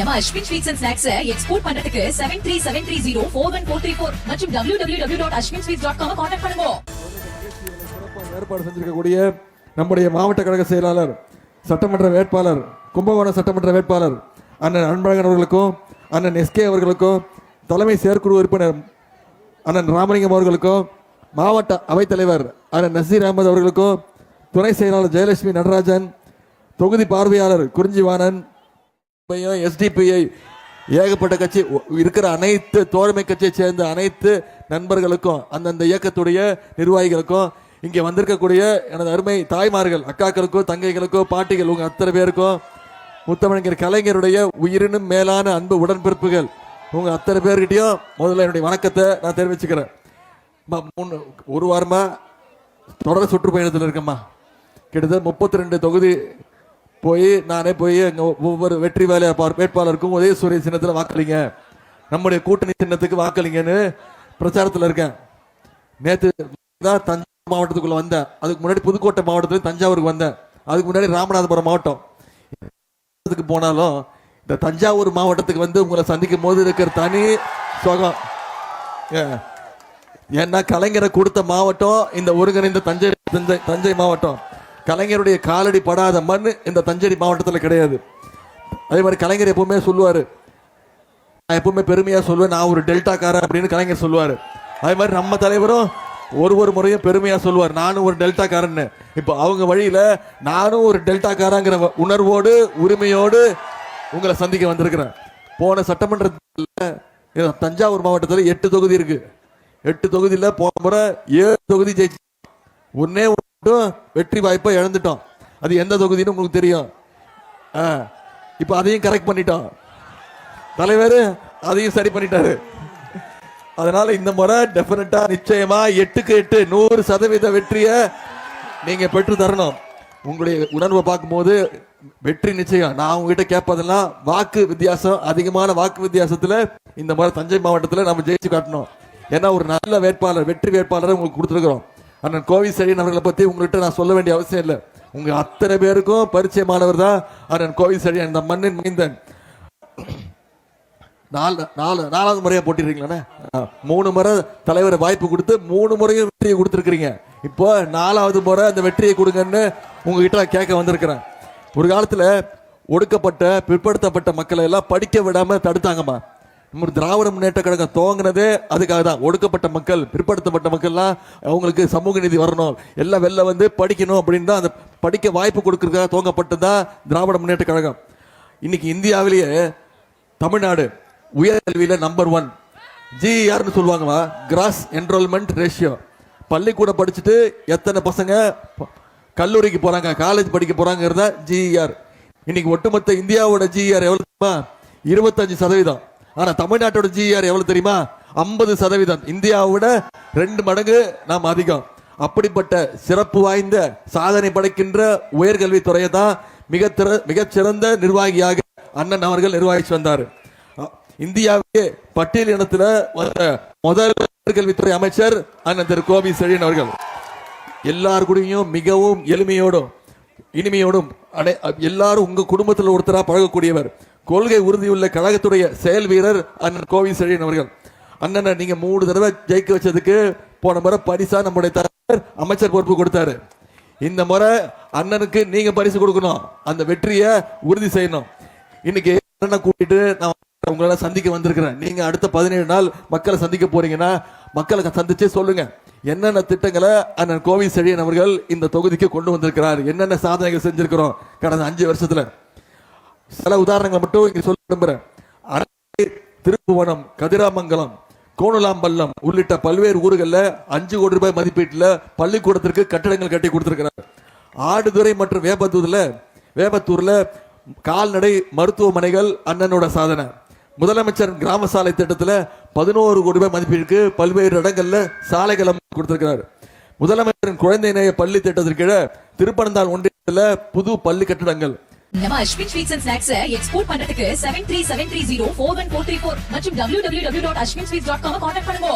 நம்ம Ashwin sweets and snacks export பண்றதுக்கு 7373041434 மற்றும் www.ashwinsweets.com கான்டாக்ட் பண்ணுங்க. ஏற்பாடு செஞ்சிருக்கக்கூடிய நம்முடைய மாவட்ட கழக செயலாளர், சட்டமன்ற வேட்பாளர், கும்பகோணம் சட்டமன்ற வேட்பாளர் அண்ணன் அன்பழகன் அவர்களுக்கும், அண்ணன் எஸ்கே அவர்களுக்கும், தலைமை செயற்குழு உறுப்பினர் அண்ணன் ராமலிங்கம் அவர்களுக்கும், மாவட்ட அவைத்தலைவர் அண்ணன் நசீர் அகமது அவர்களுக்கும், துணை செயலாளர் ஜெயலட்சுமி நடராஜன், தொகுதி பார்வையாளர் குறிஞ்சிவாணன், எஸ்டிபிஐ ஏகப்பட்ட கட்சி இருக்கிற அனைத்து தோழமை கட்சியை சேர்ந்த அனைத்து நண்பர்களுக்கும், அந்தந்த இயக்கத்துடைய நிர்வாகிகளுக்கும், இங்கே வந்திருக்கக்கூடிய எனது அருமை தாய்மார்கள், அக்காக்களுக்கோ தங்கைகளுக்கோ பாட்டிகள், உங்க அத்தனை பேருக்கும், முத்தமிழர் கலைஞருடைய உயிரினும் மேலான அன்பு உடன்பிறப்புகள் உங்க அத்தனை பேர்கிட்டையும் முதல்ல என்னுடைய வணக்கத்தை நான் தெரிவிச்சுக்கிறேன். ஒரு வாரமா தொடர் சுற்றுப்பயணத்தில் இருக்கம்மா. கிட்டத்தட்ட 32 தொகுதி நானே போய் ஒவ்வொரு வெற்றி வேட்பாளருக்கும் உதயசூரிய சின்னத்தில் வாக்களிங்க, நம்முடைய கூட்டணி சின்னத்துக்கு வாக்களிங்கன்னு பிரச்சாரத்தில் இருக்கேன். நேற்று தான் தஞ்சாவூர் மாவட்டத்துக்குள்ள வந்தேன். அதுக்கு முன்னாடி புதுக்கோட்டை மாவட்டத்துல தஞ்சாவூருக்கு வந்தேன். அதுக்கு முன்னாடி ராமநாதபுரம் மாவட்டம். போனாலும் இந்த தஞ்சாவூர் மாவட்டத்துக்கு வந்து உங்களை சந்திக்கும் போது இருக்கிற தனி சுகம். ஏன்னா கலைஞரை கொடுத்த மாவட்டம் இந்த ஒருங்கிணைந்த தஞ்சை மாவட்டம். கலைஞருடைய காலடி படாத மண் இந்த தஞ்சை மாவட்டத்தில் கிடையாது. அதே மாதிரி கலைஞர் எப்பவுமே சொல்லுவாரு, நான் எப்பவுமே பெருமையா சொல்லுவேன், நான் ஒரு டெல்டாக்காரன் அப்படின்னு கலைஞர் சொல்லுவாரு. அதே மாதிரி நம்ம தலைவரும் ஒரு முறையும் பெருமையா சொல்லுவார், நானும் ஒரு டெல்டாக்காரன். இப்போ அவங்க வழியில நானும் ஒரு டெல்டாக்காரங்கிற உணர்வோடு உரிமையோடு உங்களை சந்திக்க வந்திருக்கிறேன். போன சட்டமன்றத்தில் தஞ்சாவூர் மாவட்டத்தில் 8 தொகுதி இருக்கு. 8 தொகுதியில் போன முறை 7 தொகுதி ஜெயிச்சு ஒன்னே வெற்றி வாய்ப்பை இழந்துட்டோம். அது எந்த தொகுதின்னு உங்களுக்கு தெரியும். இப்போ அதையும் கரெக்ட் பண்ணிட்டோம். தலைவர் அதையும் சரி பண்ணிட்டாரு. அதனால இந்த முறை டெஃபினட்டா நிச்சயமா 8க்கு 8 100% வெற்றியை நீங்க பெற்று தரணும். உங்களுடைய உணர்வை பார்க்கும்போது வெற்றி நிச்சயம். நான் உங்ககிட்ட கேட்பதெல்லாம் வாக்கு வித்தியாசம், அதிகமான வாக்கு வித்தியாசத்துல இந்த முறை தஞ்சை மாவட்டத்தில் நம்ம ஜெயிச்சு காட்டணும். ஏன்னா ஒரு நல்ல வேட்பாளர், வெற்றி வேட்பாளரை உங்களுக்கு கொடுத்துருக்கிறோம். அண்ணன் கோவி செழியன் அவர்களை பத்தி உங்கள்கிட்ட நான் சொல்ல வேண்டிய அவசியம் இல்லை. உங்க அத்தனை பேருக்கும் பரிச்சயமானவர் தான் அண்ணன் கோவி செழியன், இந்த மண்ணின் மைந்தன். 4வது முறையா போட்டிருக்கீங்களே, 3 முறை தலைவரை வாய்ப்பு கொடுத்து 3 முறையும் வெற்றியை கொடுத்துருக்கீங்க. இப்போ 4வது முறை அந்த வெற்றியை கொடுங்கன்னு உங்ககிட்ட கேட்க வந்திருக்கிறேன். ஒரு காலத்துல ஒடுக்கப்பட்ட பிற்படுத்தப்பட்ட மக்களை எல்லாம் படிக்க விடாம தடுத்தாங்கம்மா. நம்ம திராவிட முன்னேற்ற கழகம் துவங்கினதே அதுக்காக தான். ஒடுக்கப்பட்ட மக்கள், பிற்படுத்தப்பட்ட மக்கள்லாம் அவங்களுக்கு சமூக நீதி வரணும், எல்லாம் வெளில வந்து படிக்கணும் அப்படின்னு தான் அந்த படிக்க வாய்ப்பு கொடுக்கறதுக்காக துவங்கப்பட்டது தான் திராவிட முன்னேற்ற கழகம். இன்னைக்கு இந்தியாவிலேயே தமிழ்நாடு உயர்கல்வியில நம்பர் 1 GERன்னு சொல்லுவாங்கம்மா, கிராஸ் என்ரோல்மெண்ட் ரேஷியோ. பள்ளிக்கூட படிச்சுட்டு எத்தனை பசங்க கல்லூரிக்கு போறாங்க, காலேஜ் படிக்க போறாங்கிறத GER. இன்னைக்கு ஒட்டுமொத்த இந்தியாவோட GER எவ்வளவு தெரியுமா? 25%. ஆனா தமிழ்நாட்டோட GER எவ்வளவு தெரியுமா? 50%. இந்தியாவோட 2 மடங்கு நாம் அதிகம். அப்படிப்பட்ட சிறப்பு வாய்ந்த சாதனை படைக்கின்ற உயர்கல்வித்துறையை தான் மிகச்சிறந்த நிர்வாகியாக அண்ணன் அவர்கள் நிர்வாகிச்சு வந்தார். இந்தியாவே பட்டியல் இனத்துல வந்த முதல் உயர்கல்வித்துறை அமைச்சர் அண்ணன் திரு கோவி செழியன் அவர்கள். எல்லாருக்கூடையும் மிகவும் எளிமையோடும் இனிமையோடும் எல்லாரும் உங்க குடும்பத்தில் ஒருத்தரா பழகக்கூடியவர், கொள்கை உறுதியுள்ள கழகத்துடைய செயல் வீரர் அண்ணன் கோவி செழியன் அவர்கள். அண்ணனை நீங்க 3 தடவை ஜெயிக்க வச்சதுக்கு போன முறை பரிசா நம்முடைய தலைவர் அமைச்சர் பொறுப்பு கொடுத்தாரு. இந்த முறை அண்ணனுக்கு நீங்க பரிசு கொடுக்கணும், அந்த வெற்றியை உறுதி செய்யணும். இன்னைக்கு அண்ணனை கூட்டிட்டு நான் உங்களால சந்திக்க வந்திருக்கிறேன். நீங்க அடுத்த 17 நாள் மக்களை சந்திக்க போறீங்கன்னா மக்களை சந்திச்சு சொல்லுங்க என்னென்ன திட்டங்களை அண்ணன் கோவி செழியன் அவர்கள் இந்த தொகுதிக்கு கொண்டு வந்திருக்கிறார், என்னென்ன சாதனைகள் செஞ்சிருக்கிறோம் கடந்த 5 வருஷத்துல. சில உதாரணங்களை மட்டும் இங்க சொல்ல விரும்புறேன். திருப்புவனம், கதிராமங்கலம், கோணுலாம்பள்ளம் உள்ளிட்ட பல்வேறு ஊர்களில் 5 கோடி ரூபாய் மதிப்பீட்டுல பள்ளிக்கூடத்திற்கு கட்டிடங்கள் கட்டி கொடுத்திருக்கிறார். ஆடுதுறை மற்றும் வேபத்தூர்ல கால்நடை மருத்துவமனைகள் அண்ணனோட சாதனை. முதலமைச்சர் கிராம சாலை திட்டத்தில் 11 கோடி ரூபாய் மதிப்பீட்டுக்கு பல்வேறு இடங்கள்ல சாலைகள் கொடுத்திருக்கிறார். முதலமைச்சரின் குழந்தை நேய பள்ளி திட்டத்திற்கு திருப்பனந்தாள் ஒன்றியத்தில் புது பள்ளி கட்டிடங்கள். நம்ம Ashwin sweets and snacks export பண்றதுக்கு 7373041434 மற்றும் www.ashwinsweets.com கான்டாக்ட் பண்ணுங்க.